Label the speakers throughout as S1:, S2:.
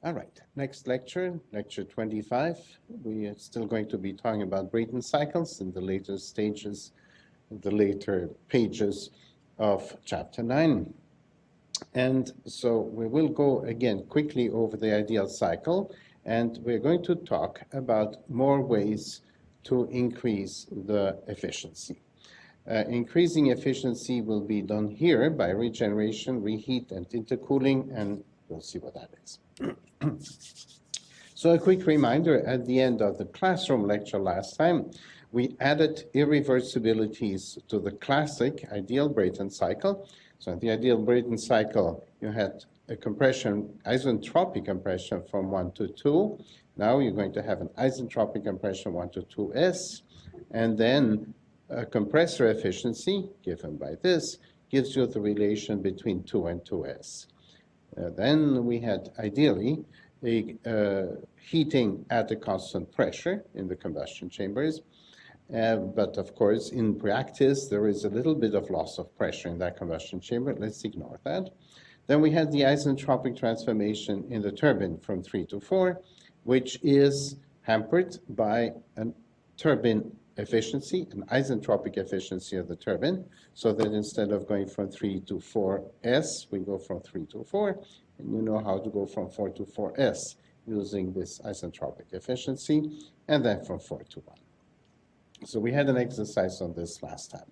S1: All right, next lecture, lecture 25. We are still going to be talking about Brayton cycles in the later stages, the later pages of chapter 9. And so we will go again quickly over the ideal cycle, and we're going to talk about more ways to increase the efficiency. Increasing efficiency will be done here by regeneration, reheat, and intercooling, and we'll see what that is. So a quick reminder, at the end of the classroom lecture last time, we added irreversibilities to the classic ideal Brayton cycle. So in the ideal Brayton cycle, you had a compression, isentropic compression from 1 to 2. Now you're going to have an isentropic compression 1 to 2s, and then a compressor efficiency, given by this, gives you the relation between 2 and 2s. Then we had, ideally, a heating at a constant pressure in the combustion chambers. But of course, in practice, there is a little bit of loss of pressure in that combustion chamber. Let's ignore that. Then we had the isentropic transformation in the turbine from 3 to 4, which is hampered by a turbine efficiency, an isentropic efficiency of the turbine, so that instead of going from 3 to 4s, we go from 3 to 4, and you know how to go from 4 to 4s using this isentropic efficiency, and then from 4 to 1. So we had an exercise on this last time.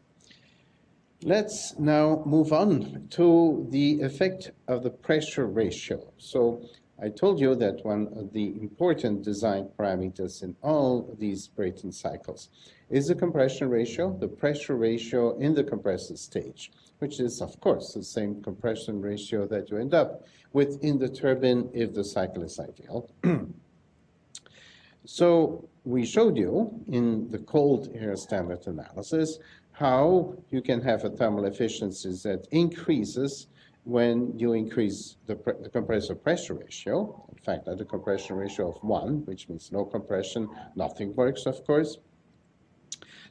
S1: Let's now move on to the effect of the pressure ratio. So I told you that one of the important design parameters in all these Brayton cycles is the compression ratio, the pressure ratio in the compressor stage, which is, of course, the same compression ratio that you end up with in the turbine if the cycle is ideal. So we showed you in the cold air standard analysis how you can have a thermal efficiency that increases when you increase the compressor pressure ratio. In fact, at a compression ratio of 1, which means no compression, nothing works, of course.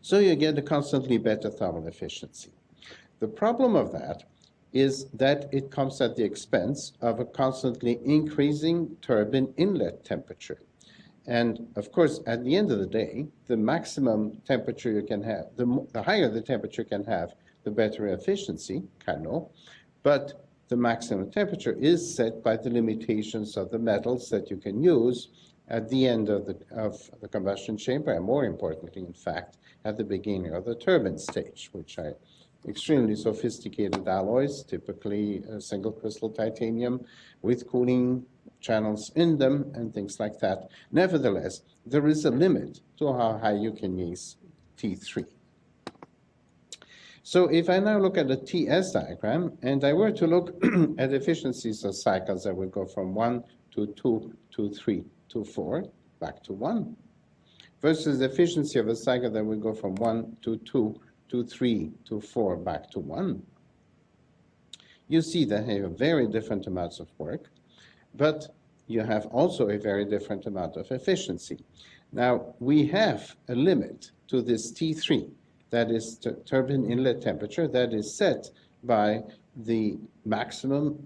S1: So you get a constantly better thermal efficiency. The problem of that is that it comes at the expense of a constantly increasing turbine inlet temperature. And of course, at the end of the day, the maximum temperature you can have, the higher the temperature you can have, the better efficiency, Carnot. But the maximum temperature is set by the limitations of the metals that you can use at the end of the combustion chamber, and more importantly, in fact, at the beginning of the turbine stage, which are extremely sophisticated alloys, typically single crystal titanium with cooling channels in them and things like that. Nevertheless, there is a limit to how high you can use T3. So if I now look at the TS diagram, and I were to look at efficiencies of cycles that would go from 1 to 2 to 3 to 4, back to 1, versus the efficiency of a cycle that would go from 1 to 2 to 3 to 4, back to 1, you see that they have very different amounts of work, but you have also a very different amount of efficiency. Now, we have a limit to this T3, that is turbine inlet temperature, that is set by the maximum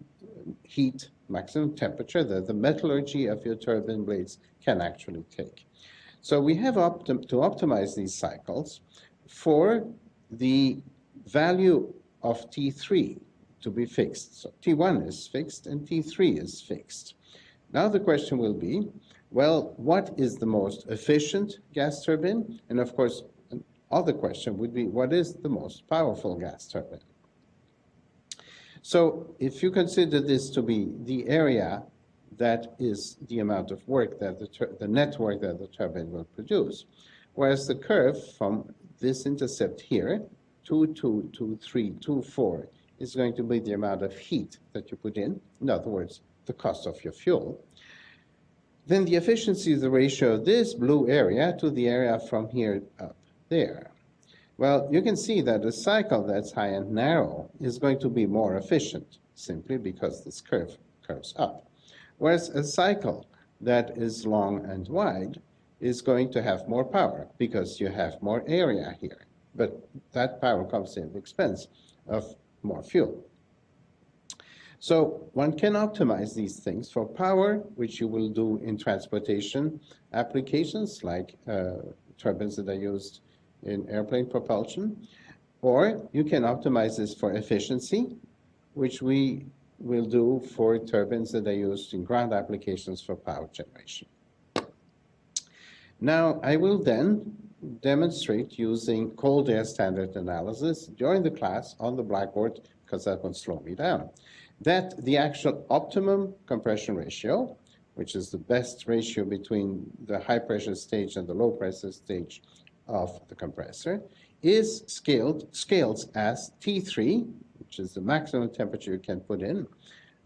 S1: heat, maximum temperature that the metallurgy of your turbine blades can actually take. So we have to optimize these cycles for the value of T3 to be fixed. So T1 is fixed and T3 is fixed. Now the question will be, well, what is the most efficient gas turbine? And of course, another question would be, what is the most powerful gas turbine? So if you consider this to be the area that is the amount of work that the net work that the turbine will produce, whereas the curve from this intercept here, 2, 2, 2, 3, 2, 4, is going to be the amount of heat that you put in other words, the cost of your fuel, then the efficiency is the ratio of this blue area to the area from here up there. Well, you can see that a cycle that's high and narrow is going to be more efficient, simply because this curve curves up. Whereas a cycle that is long and wide is going to have more power because you have more area here. But that power comes at the expense of more fuel. So one can optimize these things for power, which you will do in transportation applications like turbines that are used in airplane propulsion, or you can optimize this for efficiency, which we will do for turbines that are used in ground applications for power generation. Now, I will then demonstrate using cold air standard analysis during the class on the blackboard, because that won't slow me down, that the actual optimum compression ratio, which is the best ratio between the high pressure stage and the low pressure stage of the compressor, is scaled as T3, which is the maximum temperature you can put in,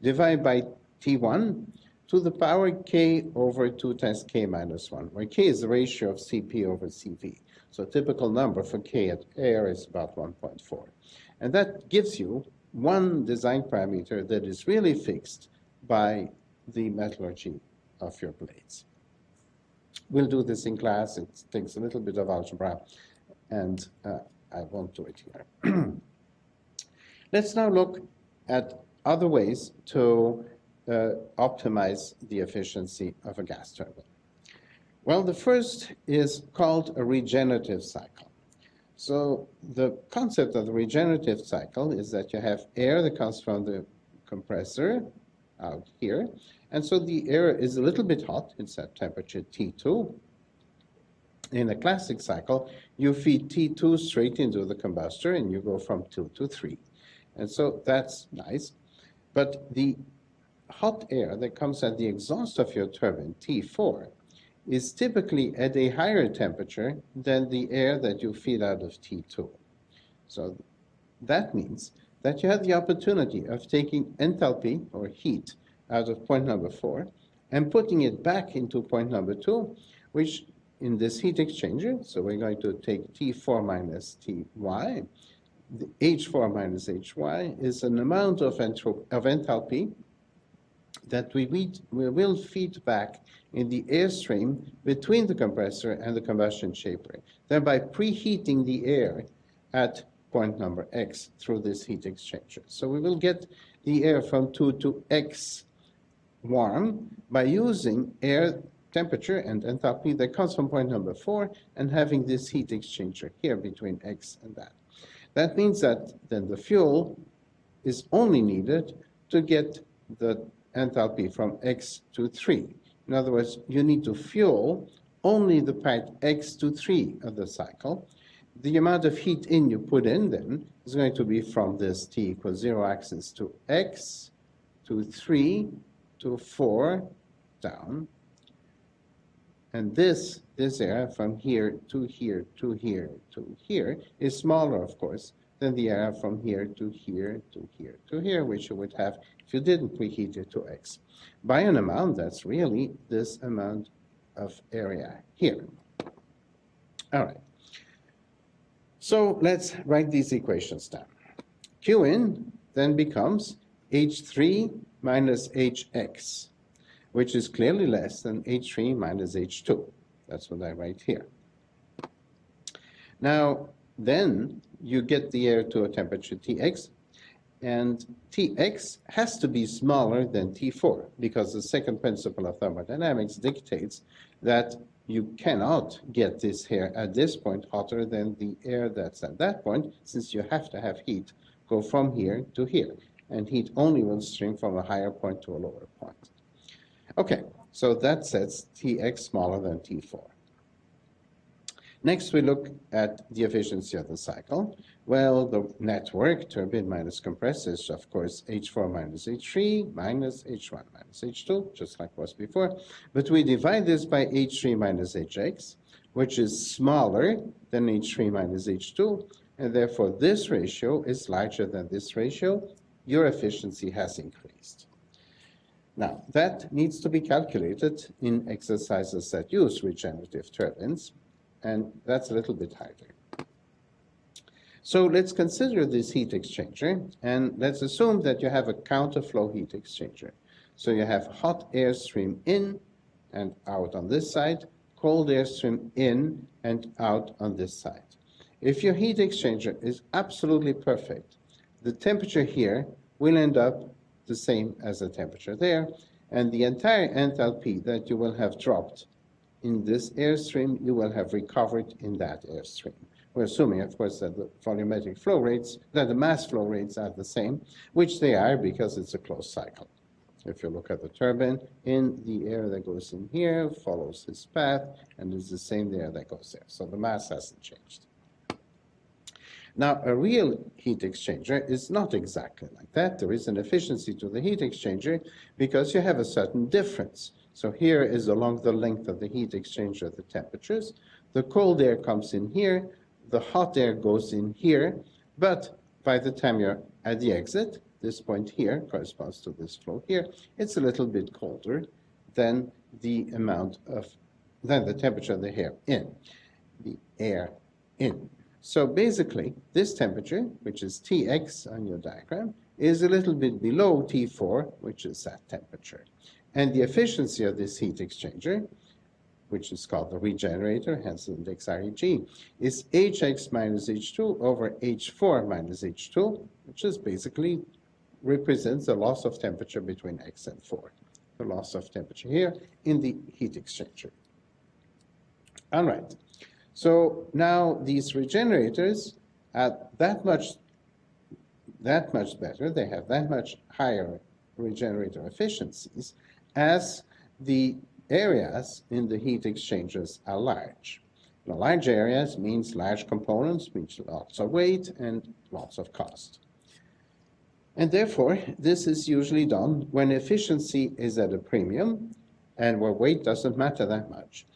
S1: divided by T1 to the power K over 2 times K minus 1, where K is the ratio of Cp over Cv. So a typical number for K at air is about 1.4. And that gives you one design parameter that is really fixed by the metallurgy of your blades. We'll do this in class. It takes a little bit of algebra, and I won't do it here. Let's now look at other ways to optimize the efficiency of a gas turbine. Well, the first is called a regenerative cycle. So the concept of the regenerative cycle is that you have air that comes from the compressor out here, and so the air is a little bit hot. It's at temperature T2. In a classic cycle, you feed T2 straight into the combustor, and you go from 2 to 3. And so that's nice. But the hot air that comes at the exhaust of your turbine, T4, is typically at a higher temperature than the air that you feed out of T2. So that means that you have the opportunity of taking enthalpy, or heat, out of point number 4 and putting it back into point number 2, which in this heat exchanger, so we're going to take T4 minus Ty, the H4 minus Hy is an amount of enthalpy that we will feed back in the airstream between the compressor and the combustion chamber, thereby preheating the air at point number X through this heat exchanger. So we will get the air from 2 to X warm by using air temperature and enthalpy that comes from point number 4 and having this heat exchanger here between X and that. That means that then the fuel is only needed to get the enthalpy from X to 3. In other words, you need to fuel only the part X to 3 of the cycle. The amount of heat you put in then is going to be from this T equals 0 axis to X to 3 to 4 down. And this air from here to here to here to here is smaller, of course, than the air from here to here to here to here, which you would have if you didn't preheat it to X, by an amount that's really this amount of area here. All right. So let's write these equations down. Qin then becomes H3 minus Hx, which is clearly less than H3 minus H2. That's what I write here. Now, then you get the air to a temperature Tx, and Tx has to be smaller than T4, because the second principle of thermodynamics dictates that you cannot get this air at this point hotter than the air that's at that point, since you have to have heat go from here to here, and heat only will stream from a higher point to a lower point. Okay, so that sets Tx smaller than T4. Next, we look at the efficiency of the cycle. Well, the network, turbine minus compressor, is, of course, H4 minus H3 minus H1 minus H2, just like was before. But we divide this by H3 minus Hx, which is smaller than H3 minus H2, and therefore this ratio is larger than this ratio. Your efficiency has increased. Now, that needs to be calculated in exercises that use regenerative turbines, and that's a little bit harder. So let's consider this heat exchanger, and let's assume that you have a counterflow heat exchanger. So you have hot air stream in and out on this side, cold air stream in and out on this side. If your heat exchanger is absolutely perfect, the temperature here will end up the same as the temperature there, and the entire enthalpy that you will have dropped in this airstream, you will have recovered in that airstream. We're assuming, of course, that the volumetric flow rates, that the mass flow rates are the same, which they are because it's a closed cycle. If you look at the turbine, in the air that goes in here follows this path, and it's the same air that goes there. So the mass hasn't changed. Now, a real heat exchanger is not exactly like that. There is an efficiency to the heat exchanger because you have a certain difference. So here is along the length of the heat exchanger the temperatures. The cold air comes in here, the hot air goes in here, but by the time you're at the exit, this point here corresponds to this flow here, it's a little bit colder than the temperature of the air in. So basically, this temperature, which is Tx on your diagram, is a little bit below T4, which is that temperature. And the efficiency of this heat exchanger, which is called the regenerator, hence the index Reg, is Hx minus H2 over H4 minus H2, which is basically represents the loss of temperature between X and 4, the loss of temperature here in the heat exchanger. All right. So now these regenerators are that much better. They have that much higher regenerator efficiencies as the areas in the heat exchangers are large. Now, large areas means large components, means lots of weight and lots of cost. And therefore, this is usually done when efficiency is at a premium and where weight doesn't matter that much,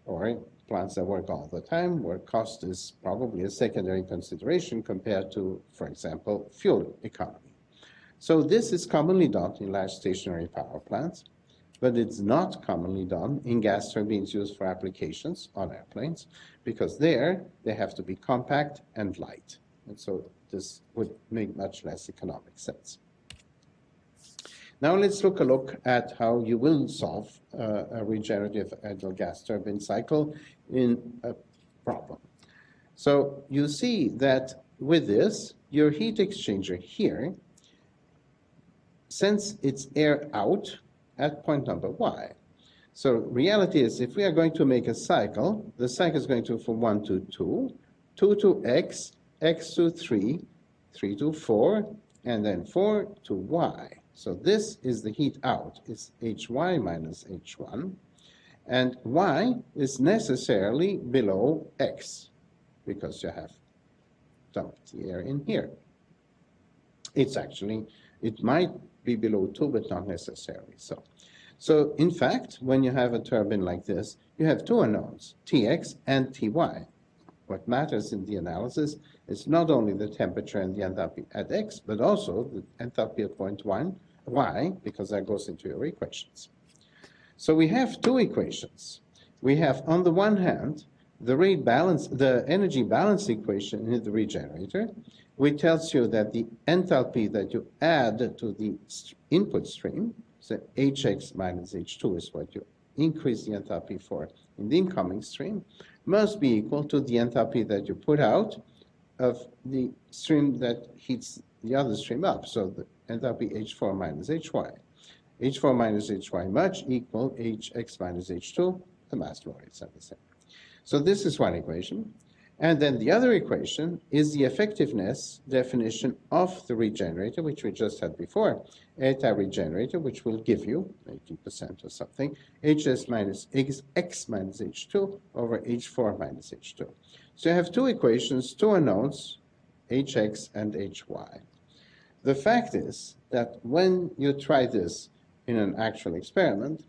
S1: or plants that work all the time, where cost is probably a secondary consideration compared to, for example, fuel economy. So this is commonly done in large stationary power plants, but it's not commonly done in gas turbines used for applications on airplanes, because there they have to be compact and light. And so this would make much less economic sense. Now let's look at how you will solve a regenerative ideal gas turbine cycle in a problem. So you see that with this, your heat exchanger here sends its air out at point number y. So reality is, if we are going to make a cycle, the cycle is going to from 1 to 2, 2 to x, x to 3, 3 to 4, and then 4 to y. So this is the heat out. It's Hy minus H1. And y is necessarily below x, because you have dumped the air in here. It's actually, it might be below 2, but not necessarily so. So in fact, when you have a turbine like this, you have two unknowns, Tx and Ty. What matters in the analysis is not only the temperature and the enthalpy at x, but also the enthalpy at point 1, y, because that goes into your equations. So we have two equations. We have, on the one hand, the energy balance equation in the regenerator, which tells you that the enthalpy that you add to the input stream, so Hx minus H2 is what you increase the enthalpy for in the incoming stream, must be equal to the enthalpy that you put out of the stream that heats the other stream up. So the enthalpy H4 minus Hy. H4 minus Hy much equal Hx minus H2, the mass flow rates are the same. So this is one equation. And then the other equation is the effectiveness definition of the regenerator, which we just had before. Eta regenerator, which will give you 80% or something, Hs minus X minus H2 over H4 minus H2. So you have two equations, two unknowns, Hx and Hy. The fact is that when you try this in an actual experiment,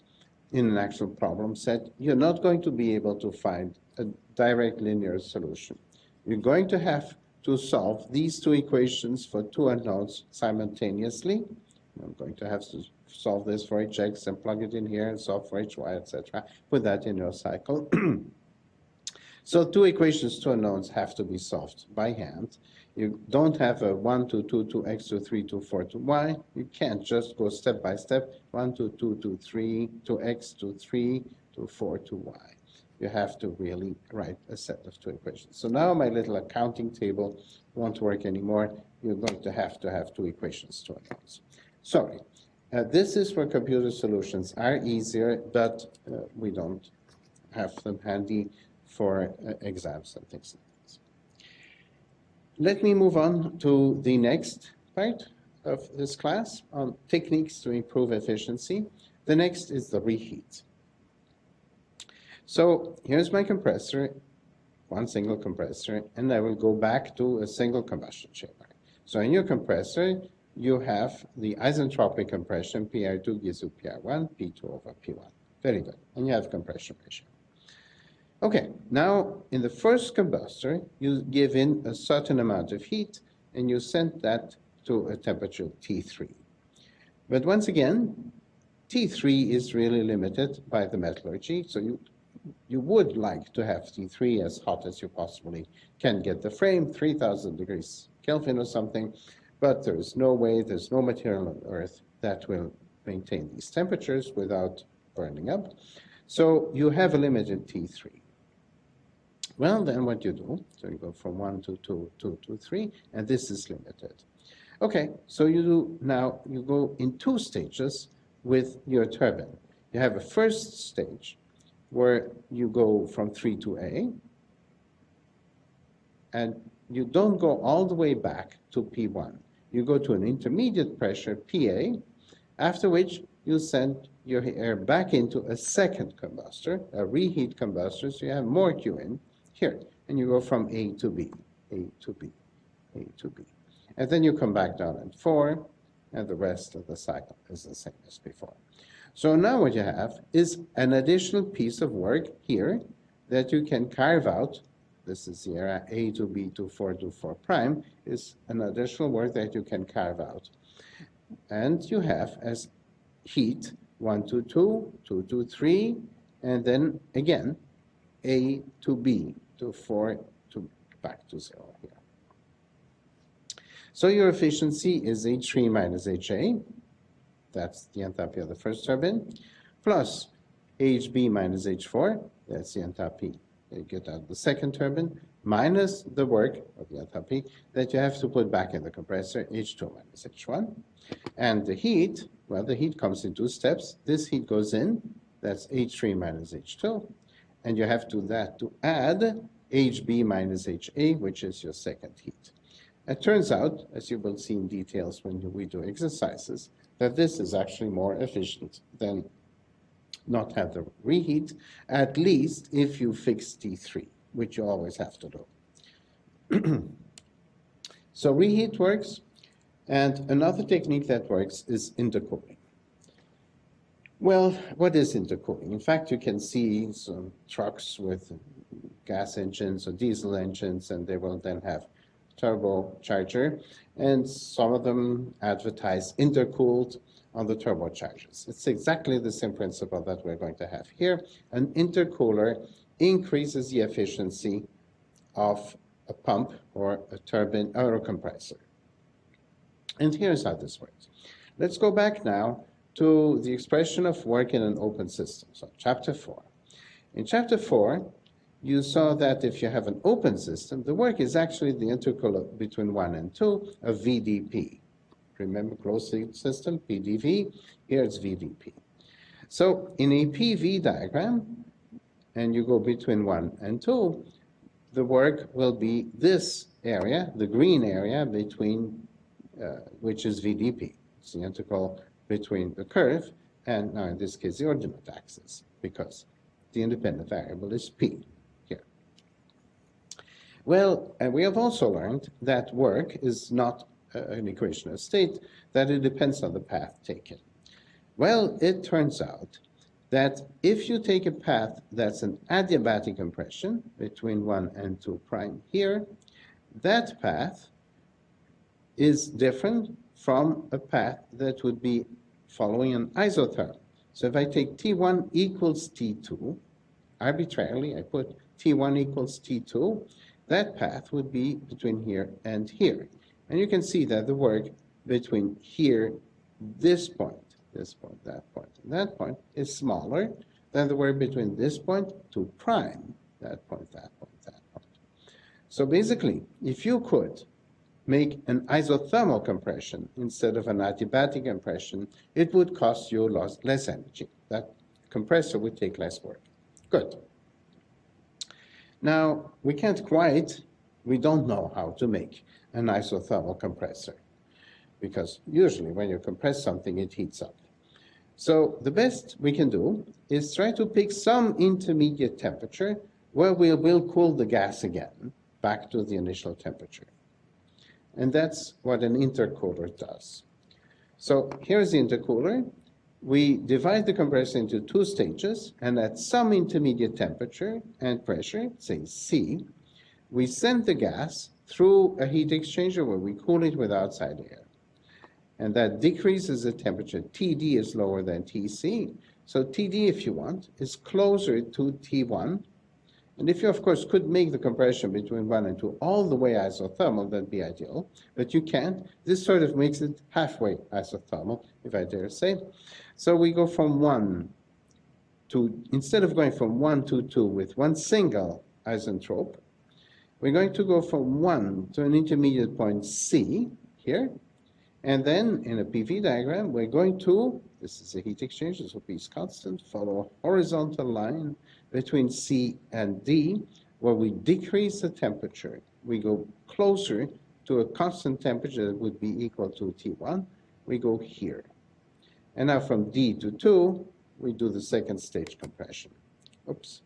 S1: in an actual problem set, you're not going to be able to find a direct linear solution. You're going to have to solve these two equations for two unknowns simultaneously. I'm going to have to solve this for Hx and plug it in here and solve for Hy, etc. Put that in your cycle. So two equations, two unknowns have to be solved by hand. You don't have a 1 to 2 to x to 3 to 4 to y. You can't just go step by step, 1 to 2 to 3 to x to 3 to 4 to y. You have to really write a set of two equations. So now my little accounting table won't work anymore. You're going to have two equations, two unknowns. Sorry, this is where computer solutions are easier, but we don't have them handy for exams and things like this. Let me move on to the next part of this class on techniques to improve efficiency. The next is the reheat. So here's my compressor, one single compressor, and I will go back to a single combustion chamber. So in your compressor, you have the isentropic compression, PR2 gives you PR1, P2 over P1. Very good. And you have compression ratio. Okay, now in the first combustor, you give in a certain amount of heat and you send that to a temperature T3. But once again, T3 is really limited by the metallurgy, so you would like to have T3 as hot as you possibly can get the frame, 3,000 degrees Kelvin or something, but there is no way, there's no material on Earth that will maintain these temperatures without burning up. So you have a limited T3. Well, then what you do, so you go from 1 to 2, 2 to 3, and this is limited. Okay, so you go in two stages with your turbine. You have a first stage where you go from 3 to A, and you don't go all the way back to P1. You go to an intermediate pressure, PA, after which you send your air back into a second combustor, a reheat combustor, so you have more Q in here, and you go from A to B, A to B, A to B. And then you come back down at 4, and the rest of the cycle is the same as before. So now what you have is an additional piece of work here that you can carve out. This is the area A to B to 4 to 4 prime is an additional work that you can carve out. And you have as heat 1 to 2, 2 to 3, and then again A to B to 4 to back to 0 here. So your efficiency is H3 minus HA. That's the enthalpy of the first turbine, plus HB minus H4, that's the enthalpy that you get out of the second turbine, minus the work of the enthalpy that you have to put back in the compressor, H2 minus H1. And the heat, well, the heat comes in two steps. This heat goes in, that's H3 minus H2, and you have to add HB minus HA, which is your second heat. It turns out, as you will see in details when we do exercises, that this is actually more efficient than not have the reheat, at least if you fix T3, which you always have to do. So reheat works, and another technique that works is intercooling. Well, what is intercooling? In fact, you can see some trucks with gas engines or diesel engines, and they will then have turbocharger, and some of them advertise intercooled on the turbochargers. It's exactly the same principle that we're going to have here. An intercooler increases the efficiency of a pump or a turbine or a compressor. And here's how this works. Let's go back now to the expression of work in an open system. So chapter 4. In chapter 4, you saw that if you have an open system, the work is actually the intercooler between 1 and 2 of VDP. Remember closed system, PDV, here it's VDP. So in a PV diagram, and you go between 1 and 2, the work will be this area, the green area between, which is VDP. It's the integral between the curve and now in this case the ordinate axis, because the independent variable is P. Well, and we have also learned that work is not an equation of state, that it depends on the path taken. Well, it turns out that if you take a path that's an adiabatic compression between 1 and 2 prime here, that path is different from a path that would be following an isotherm. So if I take T1 equals T2, arbitrarily I put T1 equals T2, that path would be between here and here. And you can see that the work between here, this point, that point, and that point is smaller than the work between this point to prime, that point, that point, that point. So basically, if you could make an isothermal compression instead of an adiabatic compression, it would cost you less energy. That compressor would take less work. Good. Now, we don't know how to make an isothermal compressor, because usually when you compress something, it heats up. So the best we can do is try to pick some intermediate temperature where we will cool the gas again back to the initial temperature. And that's what an intercooler does. So here's the intercooler. We divide the compressor into two stages, and at some intermediate temperature and pressure, say C, we send the gas through a heat exchanger where we cool it with outside air. And that decreases the temperature. TD is lower than TC. So TD, if you want, is closer to T1. And if you, of course, could make the compression between 1 and 2 all the way isothermal, that'd be ideal. But you can't. This sort of makes it halfway isothermal, if I dare say. So we go from 1 to, instead of going from 1 to 2 with one single isentrope, we're going to go from 1 to an intermediate point C here. And then in a PV diagram, we're going to, this is a heat exchanger, so P is constant, follow a horizontal line between C and D, where we decrease the temperature. We go closer to a constant temperature that would be equal to T1. We go here. And now from D to 2, we do the second stage compression. Oops.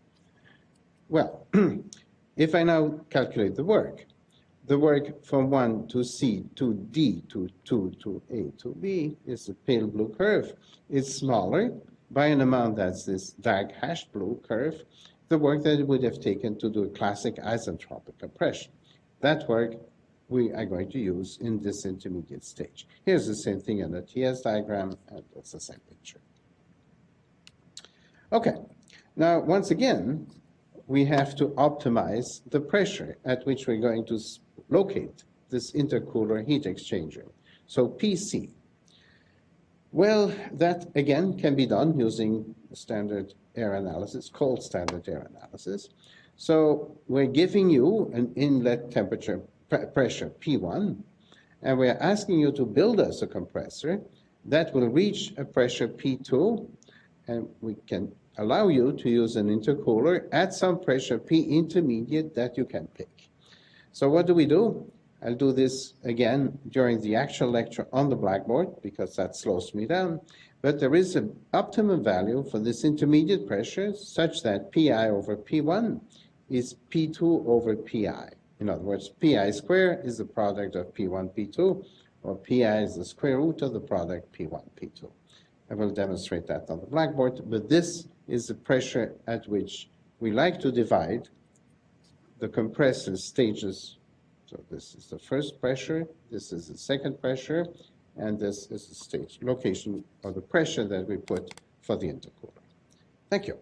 S1: Well, if I now calculate the work from 1 to C to D to 2 to A to B is the pale blue curve. It's smaller by an amount that's this dark hash blue curve, the work that it would have taken to do a classic isentropic compression. That work we are going to use in this intermediate stage. Here's the same thing in the TS diagram, and it's the same picture. Okay, now once again, we have to optimize the pressure at which we're going to locate this intercooler heat exchanger. So PC. Well, that again can be done using standard air analysis, cold standard air analysis. So we're giving you an inlet temperature pressure P1, and we're asking you to build us a compressor that will reach a pressure P2, and we can allow you to use an intercooler at some pressure P intermediate that you can pick. So what do? I'll do this again during the actual lecture on the blackboard because that slows me down. But there is an optimum value for this intermediate pressure such that Pi over P1 is P2 over Pi. In other words, Pi squared is the product of P1, P2, or Pi is the square root of the product P1, P2. I will demonstrate that on the blackboard, but this is the pressure at which we like to divide the compressor stages. So this is the first pressure, this is the second pressure, and this is the stage location of the pressure that we put for the intercooler. Thank you.